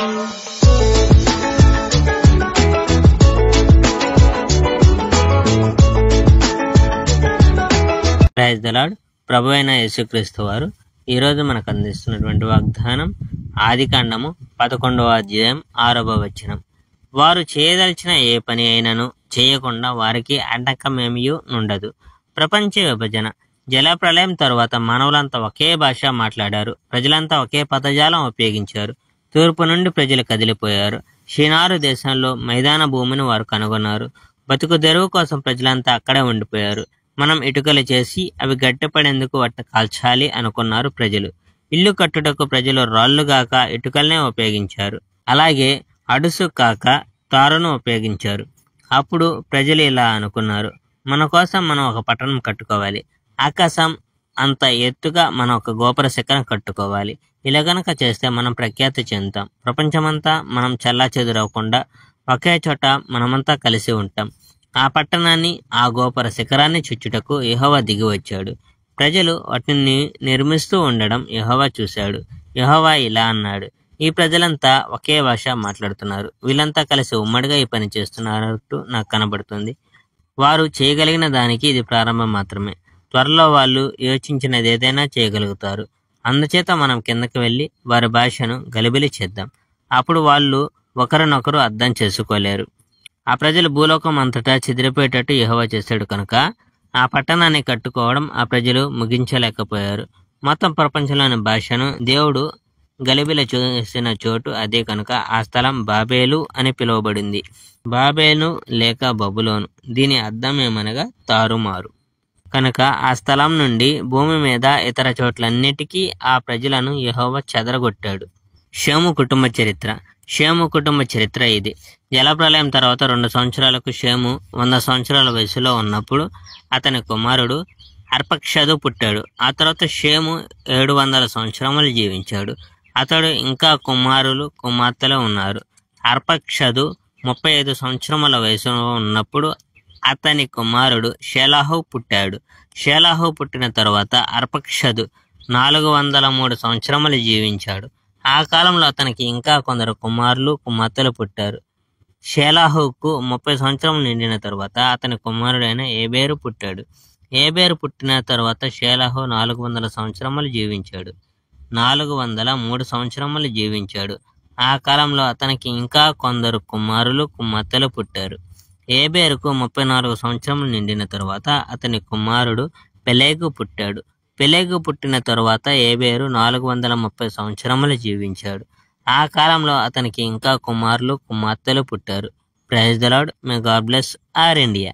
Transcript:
Praise the lord. ప్రభువైన యేసుక్రీస్తు వారు ఈరోజు మనకు అందిస్తున్నటువంటి వాగ్దానం ఆదికాండము 11వ అధ్యాయం 6వ వచనం. వారు చేయదలిచిన ఏ పని అయినను చేయకుండా వారికి ఆటంకమేమీ ఉండదు. ప్రపంచ విభజన, జలప్రలయం తరువాత మానవులంతా ఒకే భాష మాట్లాడారు. ప్రజలంతా ఒకే పదజాలం ఉపయోగించారు. తూర్పు నుండి ప్రజలు కదిలిపోయారు. షినారు దేశంలో మైదాన భూమిని వారు కనుగొన్నారు. బతుకు తెరువు కోసం ప్రజలంతా అక్కడే ఉండిపోయారు. మనం ఇటుకలు చేసి అవి గట్టిపడేందుకు వాటిని కాల్చాలి అనుకున్నారు ప్రజలు. ఇల్లు కట్టుటకు ప్రజలు రాళ్ళు గాక ఇటుకల్నే ఉపయోగించారు. అలాగే అడుసు కాక తారును ఉపయోగించారు. అప్పుడు ప్రజలు ఇలా అనుకున్నారు, మన కోసం మనం ఒక పట్టణం కట్టుకోవాలి. ఆకాశం అంత ఎత్తుగా మనం ఒక గోపుర శిఖరం కట్టుకోవాలి. ఇలా గనక చేస్తే మనం ప్రఖ్యాతి చెందుతాం. ప్రపంచమంతా మనం చల్లా చెదురవకుండా ఒకే చోట మనమంతా కలిసి ఉంటాం. ఆ పట్టణాన్ని, ఆ గోపుర శిఖరాన్ని చుచ్చుటకు యెహోవా దిగి వచ్చాడు. ప్రజలు వాటిని నిర్మిస్తూ ఉండడం యెహోవా చూశాడు. యెహోవా ఇలా అన్నాడు, ఈ ప్రజలంతా ఒకే భాష మాట్లాడుతున్నారు. వీళ్ళంతా కలిసి ఉమ్మడిగా ఈ పని చేస్తున్నట్టు నాకు కనబడుతుంది. వారు చేయగలిగిన దానికి ఇది ప్రారంభం మాత్రమే. త్వరలో వాళ్ళు యోచించినది ఏదైనా చేయగలుగుతారు. అందుచేత మనం కిందకి వెళ్ళి వారి భాషను గలిబిలి చేద్దాం. అప్పుడు వాళ్ళు ఒకరినొకరు అర్థం చేసుకోలేరు. ఆ ప్రజలు భూలోకం అంతటా చెదిరిపోయేటట్టు యెహోవా చేశాడు కనుక ఆ పట్టణాన్ని కట్టుకోవడం ఆ ప్రజలు ముగించలేకపోయారు. మొత్తం ప్రపంచంలోని భాషను దేవుడు గలిబిల చేసిన చోటు అదే కనుక ఆ స్థలం బాబేలు అని పిలువబడింది. బాబేలు లేక బబులోను, దీని అర్థం ఏమనగా తారుమారు. కనుక ఆ స్థలం నుండి భూమి మీద ఇతర చోట్లన్నిటికీ ఆ ప్రజలను యెహోవా చెదరగొట్టాడు. షేము కుటుంబ చరిత్ర. షేము కుటుంబ చరిత్ర ఇది. జలప్రలయం తర్వాత 2 సంవత్సరాలకు షేము 100 సంవత్సరాల వయసులో ఉన్నప్పుడు అతని కుమారుడు అర్పక్షదు పుట్టాడు. ఆ తర్వాత షేము 700 సంవత్సరములు జీవించాడు. అతడు ఇంకా కుమారులు కుమార్తెలు ఉన్నారు. అర్పక్షదు 35 సంవత్సరముల వయసులో ఉన్నప్పుడు అతని కుమారుడు షేలాహు పుట్టాడు. షేలాహు పుట్టిన తర్వాత అర్పక్షదు 403 సంవత్సరములు జీవించాడు. ఆ కాలంలో అతనికి ఇంకా కొందరు కుమారులు కుమార్తెలు పుట్టారు. షేలాహుకు 30 సంవత్సరములు నిండిన తర్వాత అతని కుమారుడైన ఏబేరు పుట్టాడు. ఏబేరు పుట్టిన తర్వాత షేలాహు 400 సంవత్సరములు జీవించాడు. 403 సంవత్సరములు జీవించాడు. ఆ కాలంలో అతనికి ఇంకా కొందరు కుమారులు కుమార్తెలు పుట్టారు. ఏబేరుకు 34 సంవత్సరములు నిండిన తర్వాత అతని కుమారుడు పెలెగు పుట్టాడు. పెలెగు పుట్టిన తరువాత ఏబేరు 430 సంవత్సరములు జీవించాడు. ఆ కాలంలో అతనికి ఇంకా కుమారులు కుమార్తెలు పుట్టారు. Praise the Lord. May God bless our India.